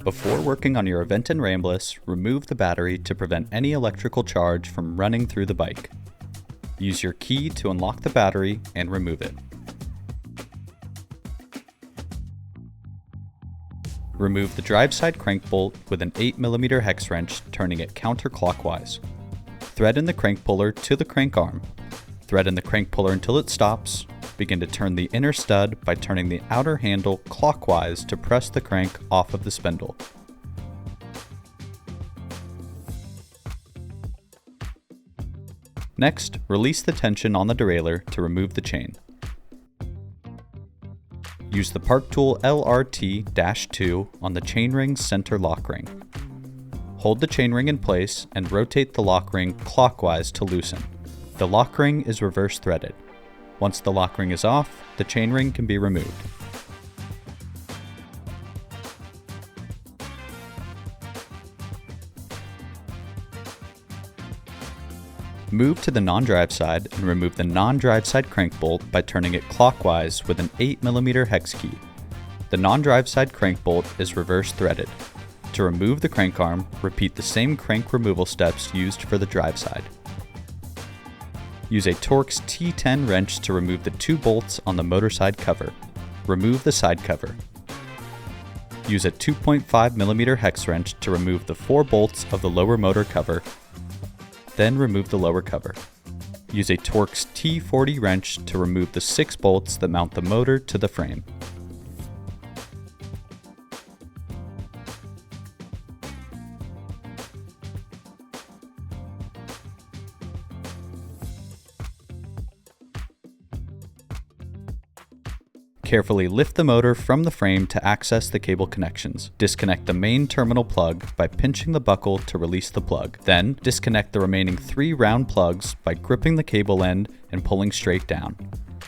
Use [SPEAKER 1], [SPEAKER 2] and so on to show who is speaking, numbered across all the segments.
[SPEAKER 1] Before working on your Aventon Ramblas, remove the battery to prevent any electrical charge from running through the bike. Use your key to unlock the battery and remove it. Remove the drive side crank bolt with an 8mm hex wrench, turning it counterclockwise. Thread in the crank puller to the crank arm. Thread in the crank puller until it stops. Begin to turn the inner stud by turning the outer handle clockwise to press the crank off of the spindle. Next, release the tension on the derailleur to remove the chain. Use the Park Tool LRT-2 on the chainring's center lock ring. Hold the chainring in place and rotate the lock ring clockwise to loosen. The lock ring is reverse threaded. Once the lock ring is off, the chainring can be removed. Move to the non-drive side and remove the non-drive side crank bolt by turning it clockwise with an 8mm hex key. The non-drive side crank bolt is reverse threaded. To remove the crank arm, repeat the same crank removal steps used for the drive side. Use a Torx T10 wrench to remove the 2 bolts on the motor side cover. Remove the side cover. Use a 2.5mm hex wrench to remove the 4 bolts of the lower motor cover. Then remove the lower cover. Use a Torx T40 wrench to remove the 6 bolts that mount the motor to the frame. Carefully lift the motor from the frame to access the cable connections. Disconnect the main terminal plug by pinching the buckle to release the plug. Then, disconnect the remaining 3 round plugs by gripping the cable end and pulling straight down.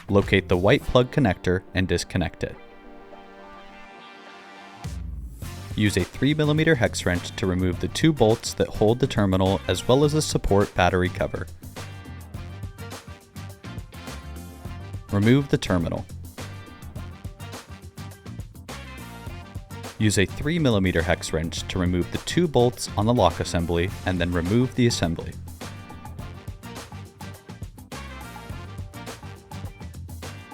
[SPEAKER 1] Locate the white plug connector and disconnect it. Use a 3mm hex wrench to remove the 2 bolts that hold the terminal as well as the support battery cover. Remove the terminal. Use a 3mm hex wrench to remove the 2 bolts on the lock assembly and then remove the assembly.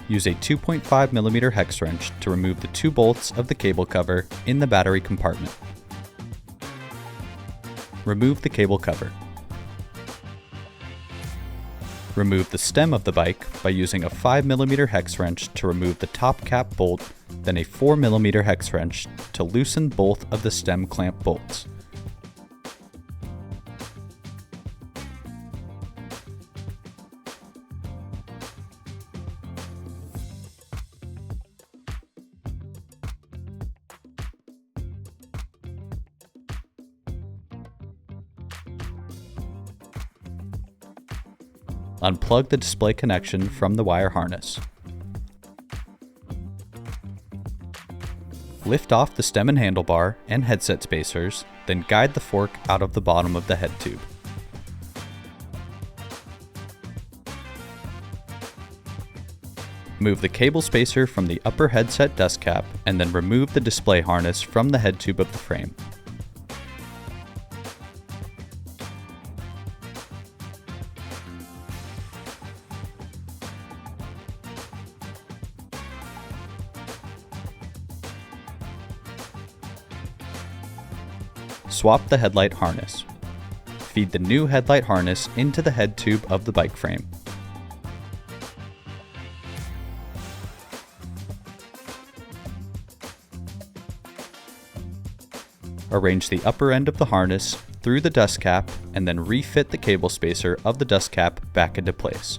[SPEAKER 1] Use a 2.5mm hex wrench to remove the 2 bolts of the cable cover in the battery compartment. Remove the cable cover. Remove the stem of the bike by using a 5mm hex wrench to remove the top cap bolt, then a 4mm hex wrench to loosen both of the stem clamp bolts. Unplug the display connection from the wire harness. Lift off the stem and handlebar and headset spacers, then guide the fork out of the bottom of the head tube. Move the cable spacer from the upper headset dust cap and then remove the display harness from the head tube of the frame. Swap the headlight harness. Feed the new headlight harness into the head tube of the bike frame. Arrange the upper end of the harness through the dust cap and then refit the cable spacer of the dust cap back into place.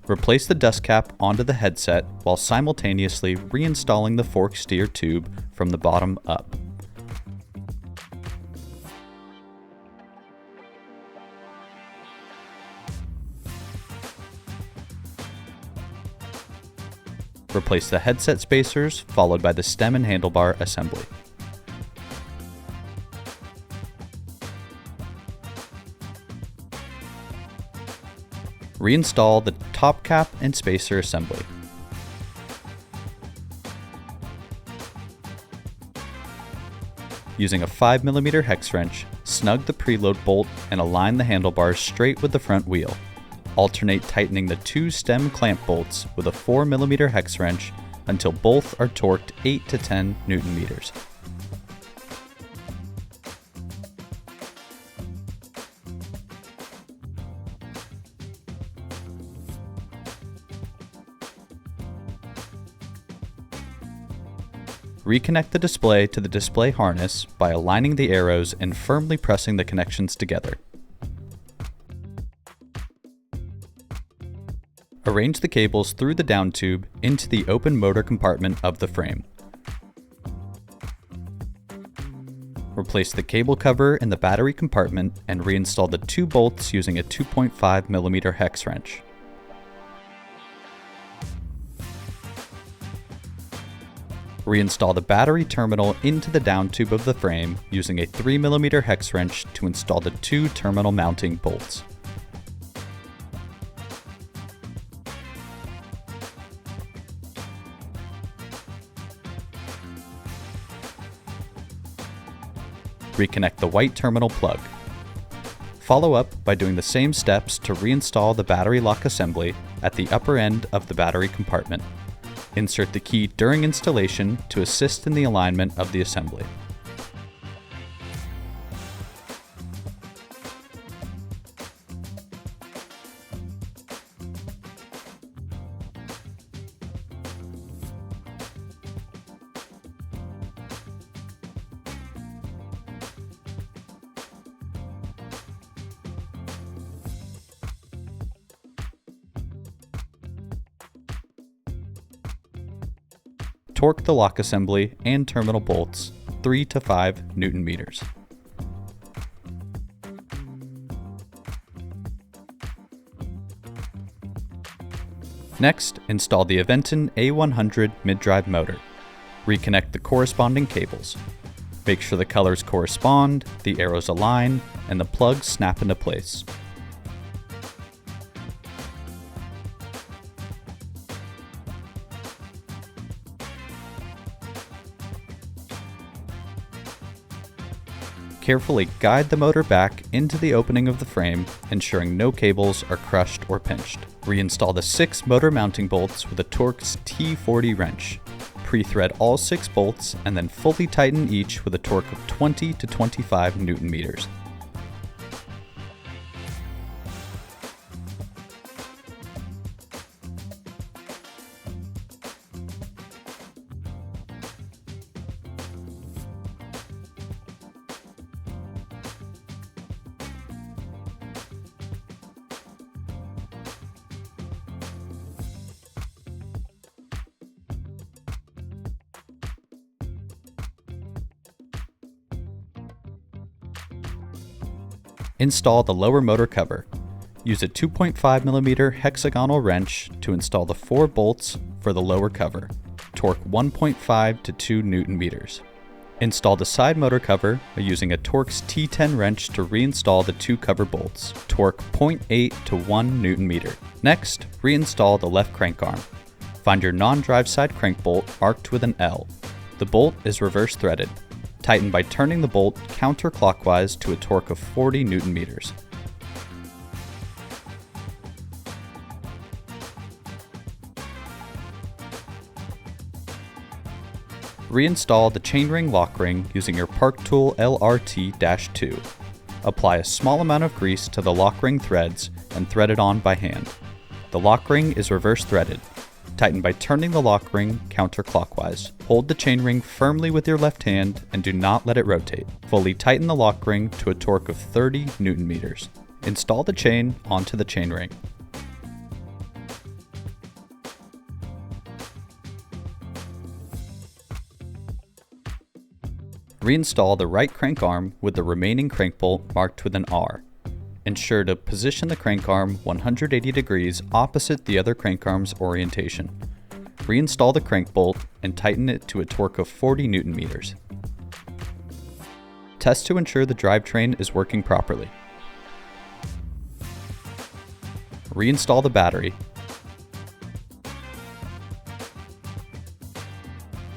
[SPEAKER 1] Replace the dust cap onto the headset while simultaneously reinstalling the fork steer tube from the bottom up. Replace the headset spacers, followed by the stem and handlebar assembly. Reinstall the top cap and spacer assembly. Using a 5mm hex wrench, snug the preload bolt and align the handlebars straight with the front wheel. Alternate tightening the two stem clamp bolts with a 4mm hex wrench until both are torqued 8 to 10 Nm. Reconnect the display to the display harness by aligning the arrows and firmly pressing the connections together. Arrange the cables through the down tube into the open motor compartment of the frame. Replace the cable cover in the battery compartment and reinstall the two bolts using a 2.5mm hex wrench. Reinstall the battery terminal into the down tube of the frame using a 3mm hex wrench to install the two terminal mounting bolts. Reconnect the white terminal plug. Follow up by doing the same steps to reinstall the battery lock assembly at the upper end of the battery compartment. Insert the key during installation to assist in the alignment of the assembly. Torque the lock assembly and terminal bolts 3 to 5 Nm. Next, install the Aventon A100 mid-drive motor. Reconnect the corresponding cables. Make sure the colors correspond, the arrows align, and the plugs snap into place. Carefully guide the motor back into the opening of the frame, ensuring no cables are crushed or pinched. Reinstall the 6 motor mounting bolts with a Torx T40 wrench. Pre-thread all 6 bolts and then fully tighten each with a torque of 20 to 25 Nm. Install the lower motor cover. Use a 2.5mm hexagonal wrench to install the 4 bolts for the lower cover. Torque 1.5 to 2 Nm. Install the side motor cover by using a Torx T10 wrench to reinstall the 2 cover bolts. Torque 0.8 to 1 Nm. Next, reinstall the left crank arm. Find your non-drive side crank bolt marked with an L. The bolt is reverse threaded. Tighten by turning the bolt counterclockwise to a torque of 40 Nm. Reinstall the chainring lock ring using your Park Tool LRT-2. Apply a small amount of grease to the lock ring threads and thread it on by hand. The lock ring is reverse threaded. Tighten by turning the lock ring counterclockwise. Hold the chainring firmly with your left hand and do not let it rotate. Fully tighten the lock ring to a torque of 30 Nm. Install the chain onto the chainring. Reinstall the right crank arm with the remaining crank bolt marked with an R. Ensure to position the crank arm 180 degrees opposite the other crank arm's orientation. Reinstall the crank bolt and tighten it to a torque of 40 Nm. Test to ensure the drivetrain is working properly. Reinstall the battery.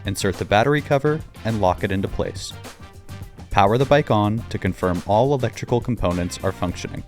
[SPEAKER 1] Insert the battery cover and lock it into place. Power the bike on to confirm all electrical components are functioning.